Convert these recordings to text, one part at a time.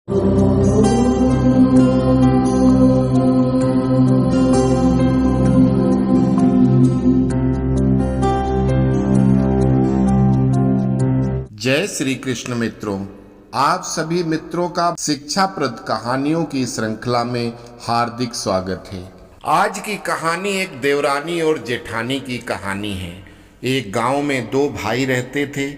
जय श्री कृष्ण मित्रों, आप सभी मित्रों का शिक्षाप्रद कहानियों की श्रृंखला में हार्दिक स्वागत है। आज की कहानी एक देवरानी और जेठानी की कहानी है। एक गांव में दो भाई रहते थे।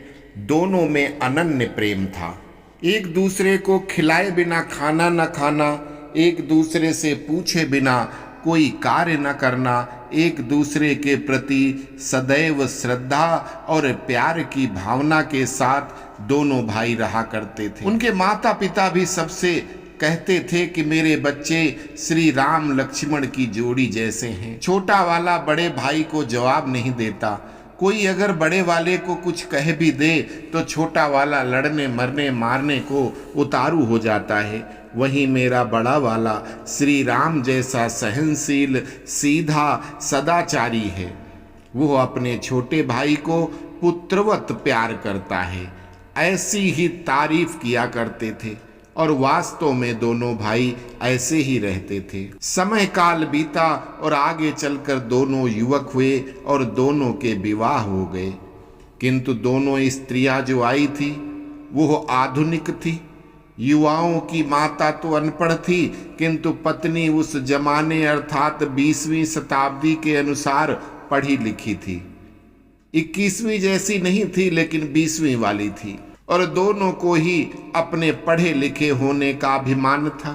दोनों में अनन्य प्रेम था। एक दूसरे को खिलाए बिना खाना न खाना, एक दूसरे से पूछे बिना कोई कार्य न करना, एक दूसरे के प्रति सदैव श्रद्धा और प्यार की भावना के साथ दोनों भाई रहा करते थे। उनके माता पिता भी सबसे कहते थे कि मेरे बच्चे श्री राम लक्ष्मण की जोड़ी जैसे हैं। छोटा वाला बड़े भाई को जवाब नहीं देता। कोई अगर बड़े वाले को कुछ कह भी दे तो छोटा वाला लड़ने मरने मारने को उतारू हो जाता है। वहीं मेरा बड़ा वाला श्री राम जैसा सहनशील, सीधा, सदाचारी है। वो अपने छोटे भाई को पुत्रवत प्यार करता है। ऐसी ही तारीफ किया करते थे और वास्तव में दोनों भाई ऐसे ही रहते थे। समय काल बीता और आगे चलकर दोनों युवक हुए और दोनों के विवाह हो गए। किंतु दोनों स्त्रियां जो आई थी वो आधुनिक थी। युवाओं की माता तो अनपढ़ थी, किंतु पत्नी उस जमाने अर्थात 20वीं शताब्दी के अनुसार पढ़ी लिखी थी। 21वीं जैसी नहीं थी लेकिन 20वीं वाली थी। और दोनों को ही अपने पढ़े लिखे होने का अभिमान था।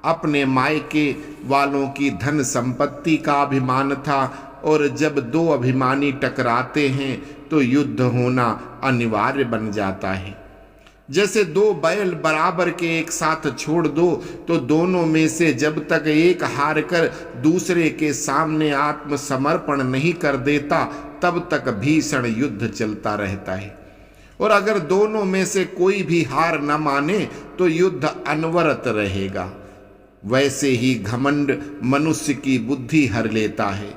अपने मायके वालों की धन संपत्ति का अभिमान था। और जब दो अभिमानी टकराते हैं तो युद्ध होना अनिवार्य बन जाता है। जैसे दो बैल बराबर के एक साथ छोड़ दो तो दोनों में से जब तक एक हार कर दूसरे के सामने आत्मसमर्पण नहीं कर देता तब तक भीषण युद्ध चलता रहता है। और अगर दोनों में से कोई भी हार न माने तो युद्ध अनवरत रहेगा। वैसे ही घमंड मनुष्य की बुद्धि हर लेता है।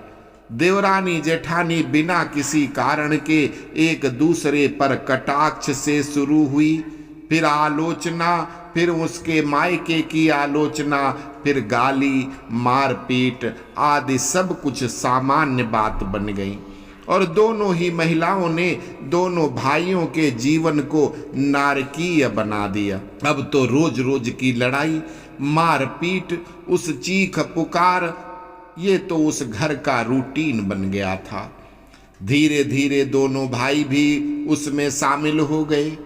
देवरानी जेठानी बिना किसी कारण के एक दूसरे पर कटाक्ष से शुरू हुई, फिर आलोचना, फिर उसके मायके की आलोचना, फिर गाली, मारपीट आदि सब कुछ सामान्य बात बन गई। और दोनों ही महिलाओं ने दोनों भाइयों के जीवन को नारकीय बना दिया। अब तो रोज रोज की लड़ाई, मारपीट, उस चीख पुकार, ये तो उस घर का रूटीन बन गया था। धीरे धीरे दोनों भाई भी उसमें शामिल हो गए।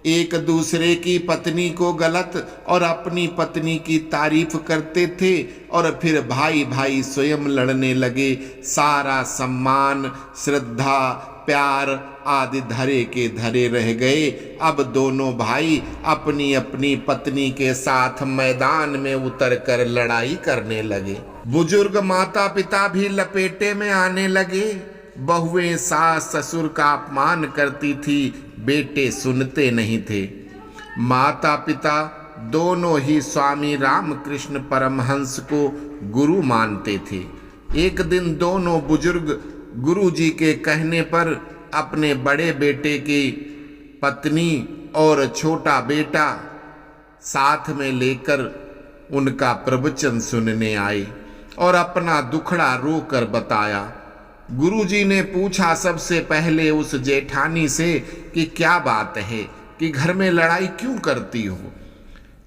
एक दूसरे की पत्नी को गलत और अपनी पत्नी की तारीफ करते थे और फिर भाई भाई स्वयं लड़ने लगे। सारा सम्मान, श्रद्धा, प्यार आदि धरे के धरे रह गए। अब दोनों भाई अपनी अपनी पत्नी के साथ मैदान में उतरकर लड़ाई करने लगे। बुजुर्ग माता पिता भी लपेटे में आने लगे। बहुएं सास ससुर का अपमान करती थी, बेटे सुनते नहीं थे। माता पिता दोनों ही स्वामी रामकृष्ण परमहंस को गुरु मानते थे। एक दिन दोनों बुजुर्ग गुरु जी के कहने पर अपने बड़े बेटे की पत्नी और छोटा बेटा साथ में लेकर उनका प्रवचन सुनने आए और अपना दुखड़ा रोकर बताया। गुरुजी ने पूछा सबसे पहले उस जेठानी से कि क्या बात है कि घर में लड़ाई क्यों करती हो।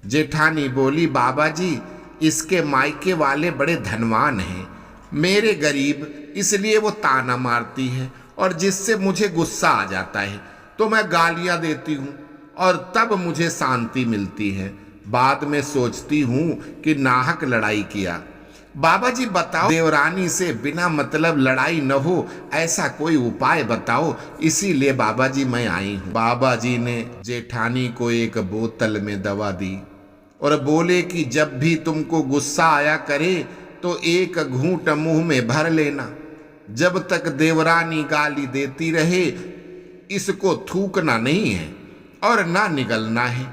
जेठानी बोली, बाबा जी इसके मायके वाले बड़े धनवान हैं, मेरे गरीब, इसलिए वो ताना मारती है और जिससे मुझे गुस्सा आ जाता है तो मैं गालियां देती हूँ और तब मुझे शांति मिलती है। बाद में सोचती हूँ कि नाहक लड़ाई किया। बाबा जी बताओ, देवरानी से बिना मतलब लड़ाई न हो ऐसा कोई उपाय बताओ, इसीलिए बाबा जी मैं आई हूँ। बाबा जी ने जेठानी को एक बोतल में दवा दी और बोले कि जब भी तुमको गुस्सा आया करे तो एक घूंट मुंह में भर लेना। जब तक देवरानी गाली देती रहे इसको थूकना नहीं है और ना निगलना है,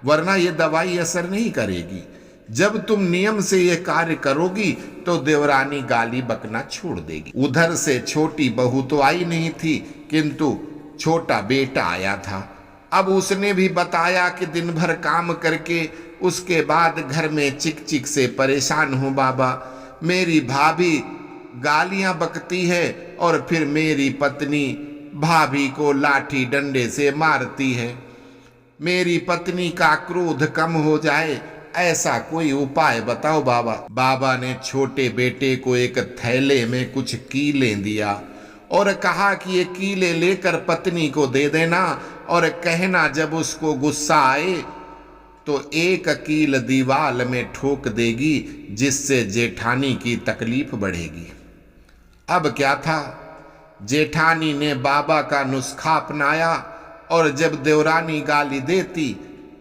वरना ये दवाई असर नहीं करेगी। जब तुम नियम से ये कार्य करोगी तो देवरानी गाली बकना छोड़ देगी। उधर से छोटी बहू तो आई नहीं थी, किंतु छोटा बेटा आया था। अब उसने भी बताया कि दिन भर काम करके उसके बाद घर में चिक चिक से परेशान हूँ बाबा। मेरी भाभी गालियां बकती है और फिर मेरी पत्नी भाभी को लाठी डंडे से मारती है। मेरी पत्नी का क्रोध कम हो जाए, ऐसा कोई उपाय बताओ बाबा। बाबा ने छोटे बेटे को एक थैले में कुछ कीलें दिया और कहा कि ये कीले लेकर पत्नी को दे देना और कहना जब उसको गुस्सा आए तो एक कील दीवाल में ठोक देगी, जिससे जेठानी की तकलीफ बढ़ेगी। अब क्या था, जेठानी ने बाबा का नुस्खा अपनाया और जब देवरानी गाली देती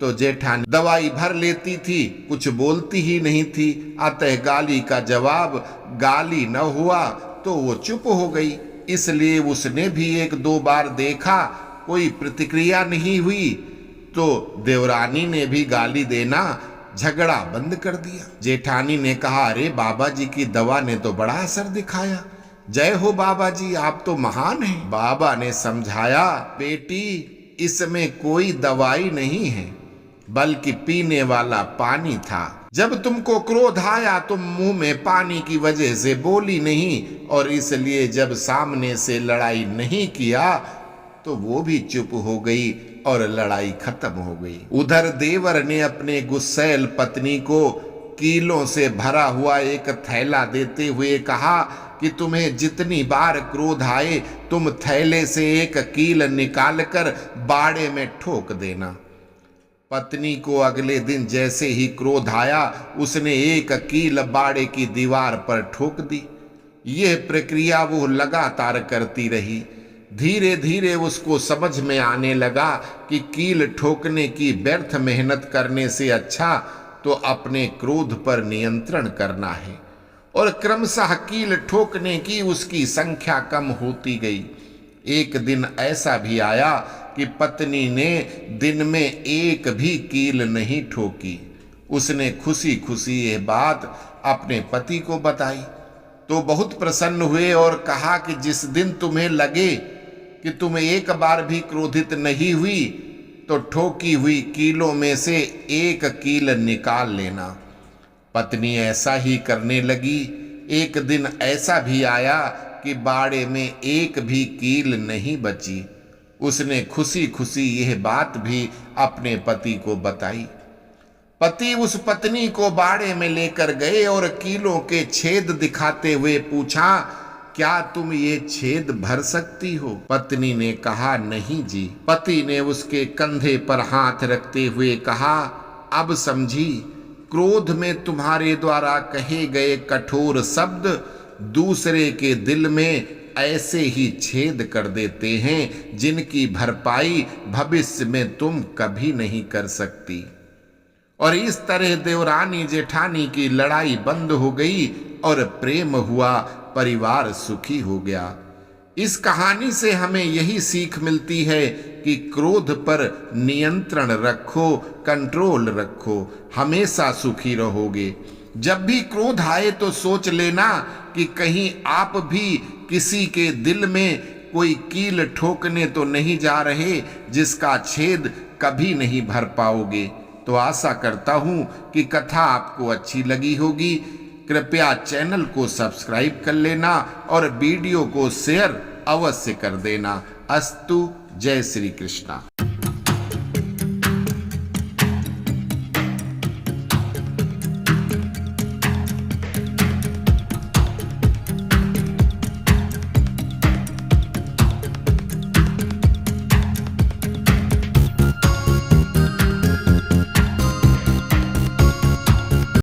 तो जेठानी दवाई भर लेती थी, कुछ बोलती ही नहीं थी। अतः गाली का जवाब गाली न हुआ तो वो चुप हो गई। इसलिए उसने भी एक दो बार देखा, कोई प्रतिक्रिया नहीं हुई तो देवरानी ने भी गाली देना झगड़ा बंद कर दिया। जेठानी ने कहा, अरे बाबा जी की दवा ने तो बड़ा असर दिखाया, जय हो बाबा जी, आप तो महान हैं। बाबा ने समझाया, बेटी इसमें कोई दवाई नहीं है बल्कि पीने वाला पानी था। जब तुमको क्रोध आया तुम मुंह में पानी की वजह से बोली नहीं और इसलिए जब सामने से लड़ाई नहीं किया तो वो भी चुप हो गई और लड़ाई खत्म हो गई। उधर देवर ने अपने गुस्सैल पत्नी को कीलों से भरा हुआ एक थैला देते हुए कहा कि तुम्हें जितनी बार क्रोध आए तुम थैले से एक कील निकालकर बाड़े में ठोक देना। पत्नी को अगले दिन जैसे ही क्रोध आया उसने एक कील बाड़े की दीवार पर ठोक दी। यह प्रक्रिया वो लगातार करती रही। धीरे धीरे उसको समझ में आने लगा कि कील ठोकने की व्यर्थ मेहनत करने से अच्छा तो अपने क्रोध पर नियंत्रण करना है और क्रमशः कील ठोकने की उसकी संख्या कम होती गई। एक दिन ऐसा भी आया कि पत्नी ने दिन में एक भी कील नहीं ठोकी। उसने खुशी खुशी यह बात अपने पति को बताई तो बहुत प्रसन्न हुए और कहा कि जिस दिन तुम्हें लगे कि तुम एक बार भी क्रोधित नहीं हुई तो ठोकी हुई कीलों में से एक कील निकाल लेना। पत्नी ऐसा ही करने लगी। एक दिन ऐसा भी आया कि बाड़े में एक भी कील नहीं बची। उसने खुशी खुशी यह बात भी अपने पति को बताई। पति उस पत्नी को बाड़े में लेकर गए और कीलों के छेद दिखाते हुए पूछा, क्या तुम ये छेद भर सकती हो? पत्नी ने कहा, नहीं जी। पति ने उसके कंधे पर हाथ रखते हुए कहा, अब समझी, क्रोध में तुम्हारे द्वारा कहे गए कठोर शब्द दूसरे के दिल में ऐसे ही छेद कर देते हैं जिनकी भरपाई भविष्य में तुम कभी नहीं कर सकती। और इस तरह देवरानी जेठानी की लड़ाई बंद हो गई और प्रेम हुआ, परिवार सुखी हो गया। इस कहानी से हमें यही सीख मिलती है कि क्रोध पर नियंत्रण रखो, कंट्रोल रखो, हमेशा सुखी रहोगे। जब भी क्रोध आए तो सोच लेना कि कहीं आप भी किसी के दिल में कोई कील ठोकने तो नहीं जा रहे जिसका छेद कभी नहीं भर पाओगे। तो आशा करता हूं कि कथा आपको अच्छी लगी होगी। कृपया चैनल को सब्सक्राइब कर लेना और वीडियो को शेयर अवश्य कर देना। अस्तु। जय श्री कृष्णा।